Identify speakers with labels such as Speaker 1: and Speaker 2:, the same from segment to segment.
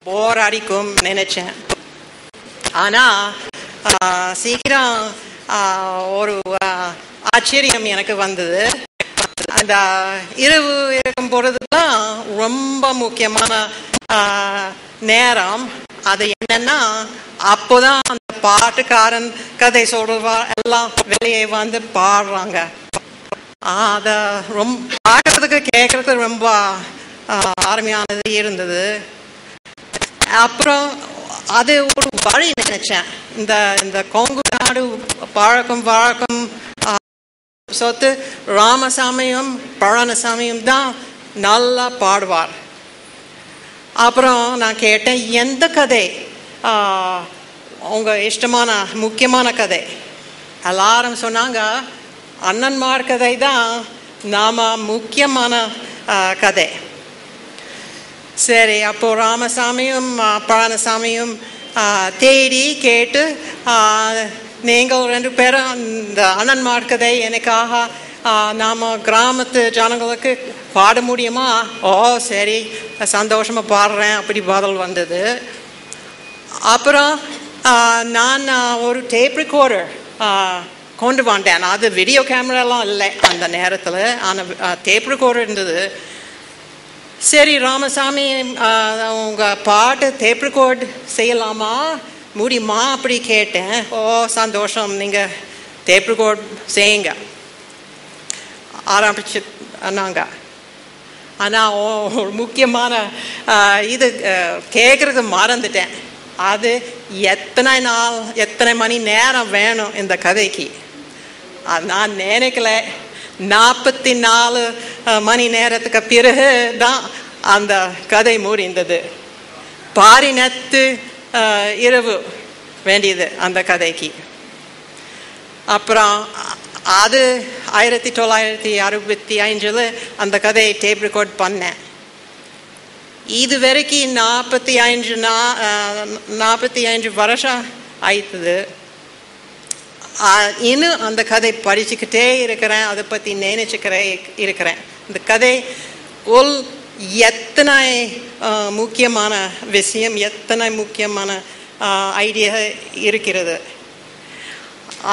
Speaker 1: போர் அடிக்கும் நினைச்சேன். ஆனா சீக்கிரம் ஒரு ஆச்சரியம் எனக்கு வந்தது. அந்த இரவு இருக்கும் பொழுதுதான் ரொம்ப முக்கியமான நேரம். அது என்னன்னா, அப்போதான் அந்த பாட்டுக்காரன் கதை சொல்றவா எல்லாம் வெளியே வந்து பாடுறாங்க. அத ரொம்ப பார்க்கறதுக்கு கேட்கறதுக்கு ரொம்ப அருமையானது இருந்தது. அப்புறம் அது ஒரு வழி நினைச்சேன். இந்த கொங்கு நாடு வழக்கம் சொத்து ராமசாமியும் பழனிசாமியும் தான் நல்லா பாடுவார். அப்புறம் நான் கேட்டேன், எந்த கதை உங்க இஷ்டமான முக்கியமான கதை? எல்லாரும் சொன்னாங்க, அண்ணன்மார் கதை தான் நாம முக்கியமான கதை. சரி, அப்போ ராமசாமியும் பழனிசாமியும் தேடி கேட்டு, நீங்கள் 2 பேரும் இந்த அண்ணன்மார் கதை எனக்காக நாம கிராமத்து ஜனங்களுக்கு பாட முடியுமா? ஓ சரி, சந்தோஷமா பாடுறேன் அப்படி பதில் வந்தது. அப்புறம் நான் ஒரு டேப் ரெக்கார்டர் கொண்டு வந்தேன். அது வீடியோ கேமராலாம் இல்லை அந்த நேரத்தில், ஆனால் டேப் ரெக்கார்டர் இருந்தது. சரி, ராமசாமி உங்கள் பாட்டு டேப் ரெக்கார்ட் செய்யலாமா, முடியுமா அப்படி கேட்டேன். ஓ சந்தோஷம், நீங்கள் டேப் ரெக்கார்ட் செய்யுங்க ஆரம்பிச்சு நாங்கள். ஆனால் ஒரு முக்கியமான இது கேட்குறது மறந்துட்டேன். அது எத்தனை மணி நேரம் வேணும் இந்த கதைக்கு? அது நான் நினைக்கல. 44 மணி நேரத்துக்கு பிறகு தான் அந்த கதை முடிந்தது. பாரினத்து இரவு வேண்டியது அந்த கதைக்கு. அப்புறம் அது 1965 அந்த கதையை டேப் ரெக்கார்ட் பண்ணேன். இது வரைக்கும் 45 வருஷம் ஆயிடுது. இன்னும் அந்த கதை படிச்சுக்கிட்டே இருக்கிறேன், அதை பற்றி இருக்கிறேன். இந்த கதை எத்தனை முக்கியமான விஷயம், எத்தனை முக்கியமான ஐடியா இருக்கிறது.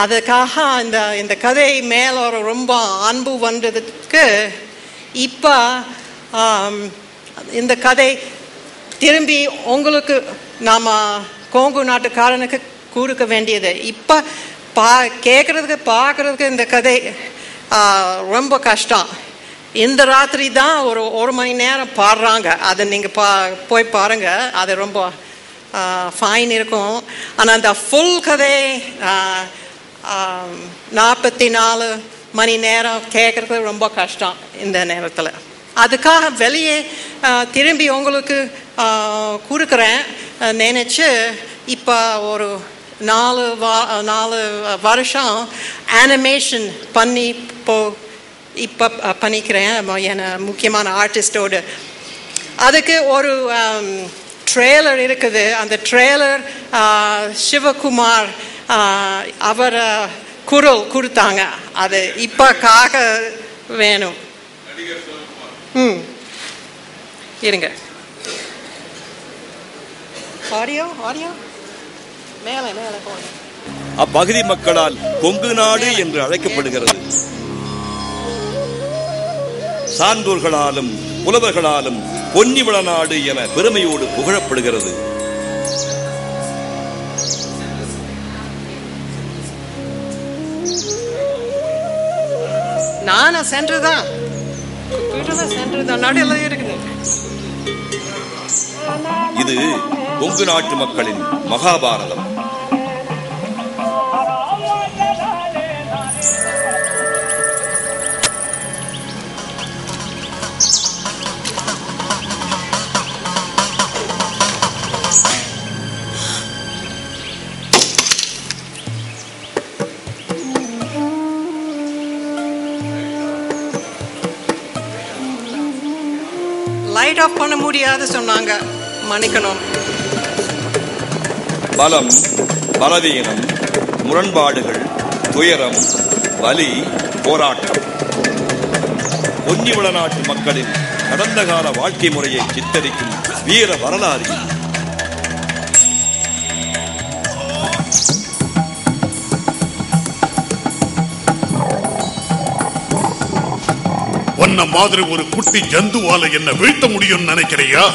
Speaker 1: அதுக்காக இந்த கதை மேல ஒரு ரொம்ப அன்பு வந்ததுக்கு இப்போ இந்த கதை திரும்பி உங்களுக்கு நாம கொங்கு நாட்டுக்காரனுக்கு கொடுக்க வேண்டியது. இப்போ கேட்கறதுக்கு பார்க்கறதுக்கு இந்த கதை ரொம்ப கஷ்டம். இந்த ராத்திரி தான் ஒரு மணி நேரம் பாடுறாங்க. அதை நீங்கள் போய் பாருங்க, அது ரொம்ப ஃபைன் இருக்கும். ஆனால் அந்த ஃபுல் கதை 44 மணி நேரம் கேட்கறது ரொம்ப கஷ்டம் இந்த நேரத்தில். அதுக்காக வெளியே திரும்பி உங்களுக்கு கொடுக்குறேன் நினைச்சு இப்போ ஒரு 4 வருஷம் அனிமேஷன் பண்ணி இப்போ பண்ணிக்கிறேன் என் முக்கியமான ஆர்டிஸ்டோடு. அதுக்கு ஒரு ட்ரெய்லர் இருக்குது. அந்த ட்ரெய்லர் சிவகுமார் அவர் குரல் கொடுத்தாங்க. அது இப்போ வேணும். இருங்க, ஆடியோ மேலே போங்க.
Speaker 2: அப்பகுதி மக்களால் கொங்கு நாடு என்று அழைக்கப்படுகிறது. சான்றோர்களாலும் புலவர்களாலும் பொன்னிவள நாடு என பெருமையோடு புகழப்படுகிறது.
Speaker 1: நானும் சென்றுதான் நடுவில் இருக்குது.
Speaker 2: இது கொங்கு நாட்டு மக்களின் மகாபாரதம்.
Speaker 1: லைட் ஆஃப் பண்ண முடியாது சொன்னாங்க, மன்னிக்கணும்.
Speaker 2: பலம், பலவீனம், முரண்பாடுகள், துயரம், வலி, போராட்டம். பொன்னிவள நாட்டு மக்களின் கடந்த கால வாழ்க்கை முறையை சித்தரிக்கும் வீர வரலாறு.
Speaker 3: உன்ன மாதிரி ஒரு குட்டி ஜந்துவால என்ன வீழ்த்த முடியும்னு நினைக்கிறியா?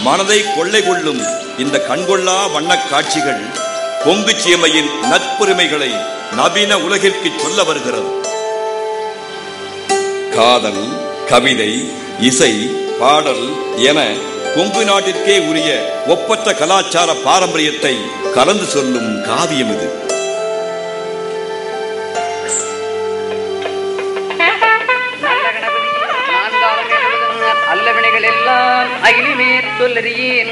Speaker 2: மனதை கொள்ளை கொள்ளும் இந்த கண்கொள்ளா வண்ணக் காட்சிகள் கொங்கு சீமையின் நட்புரிமைகளை நவீன உலகிற்கு சொல்ல வருகிறது. காதல், கவிதை, இசை, பாடல் என கொங்கு நாட்டிற்கே உரிய ஒப்பற்ற கலாச்சார பாரம்பரியத்தை கலந்து சொல்லும் காவியம் இது.
Speaker 4: அல்லவினைகள் எல்லாம் அகிலுமே சொல்லறியேன்.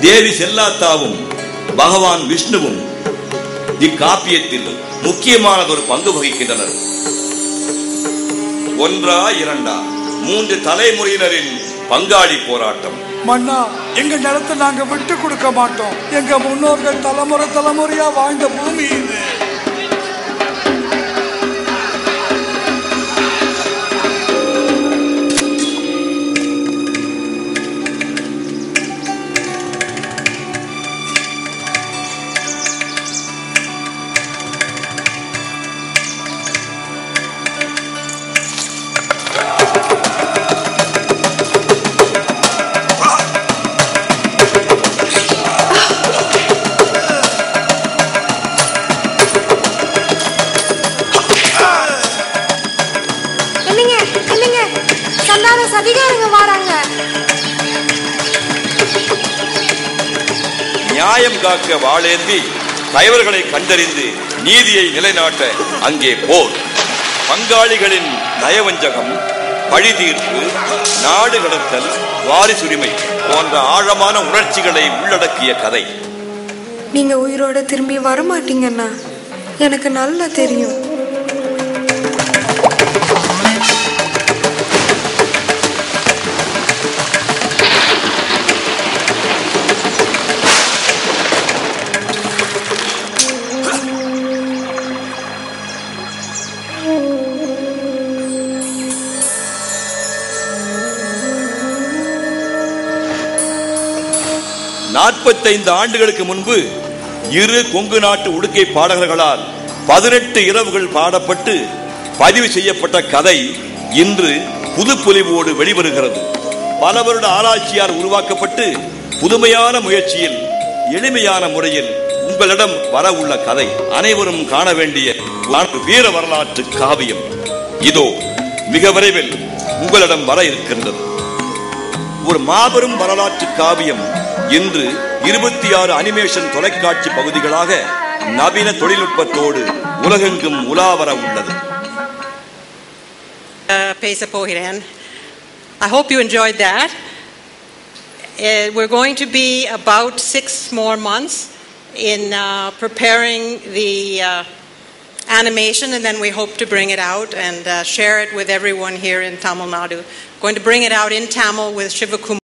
Speaker 2: தேவி செல்லாத்தாவும் பகவான் விஷ்ணுவும் இக்காப்பியத்தில் முக்கியமானதொரு பங்கு வகிக்கின்றனர். ஒன்றா இரண்டா 3 தலைமுறையினரின் பங்காளி போராட்டம்.
Speaker 5: மன்னா, எங்க நிலத்தை நாங்க விட்டு கொடுக்க மாட்டோம். எங்க முன்னோர்கள் தலைமுறை தலைமுறையா வாழ்ந்த பூமி இது.
Speaker 2: நியாயம் காக்க வாளேந்தி தலைவர்களை கண்டறிந்து நீதியை நிலைநாட்ட அங்கே போர். பங்காளிகளின் நயவஞ்சகம், பழி தீர்ப்பு, நாடு கடத்தல், வாரிசுரிமை போன்ற ஆழமான உணர்ச்சிகளை உள்ளடக்கிய கதை.
Speaker 6: நீங்க உயிரோட திரும்பி வரமாட்டீங்கன்னா எனக்கு நல்லா தெரியும்.
Speaker 2: நாற்பத்தைந்து ஆண்டுகளுக்கு முன்பு இரு கொங்கு நாட்டு உடுக்கை பாடகர்களால் 18 இரவுகள் பாடப்பட்டு பதிவு செய்யப்பட்ட கதை இன்று புதுப்பொலிவோடு வெளிவருகிறது. பல வருட ஆராய்ச்சியால் உருவாக்கப்பட்டு புதுமையான முயற்சியில் எளிமையான முறையில் உங்களிடம் வர உள்ள கதை அனைவரும் காண வேண்டிய வீர வரலாற்று காவியம் இதோ மிக விரைவில் உங்களிடம் வர இருக்கின்றது. ஒரு மாபெரும் வரலாற்று காவியம் இன்று 26 அனிமேஷன் தொலைக்காட்சி பகுதிகளாக நவீன தொழில்நுட்பத்தோடு உலகெங்கும் உலாவர உள்ளது.
Speaker 1: பேச போகிறேன். I hope you enjoyed that. We're going to be about 6 more months in preparing the animation, and then we hope to bring it out and share it with everyone here in Tamil Nadu. Going to bring it out in Tamil with Shivakumar.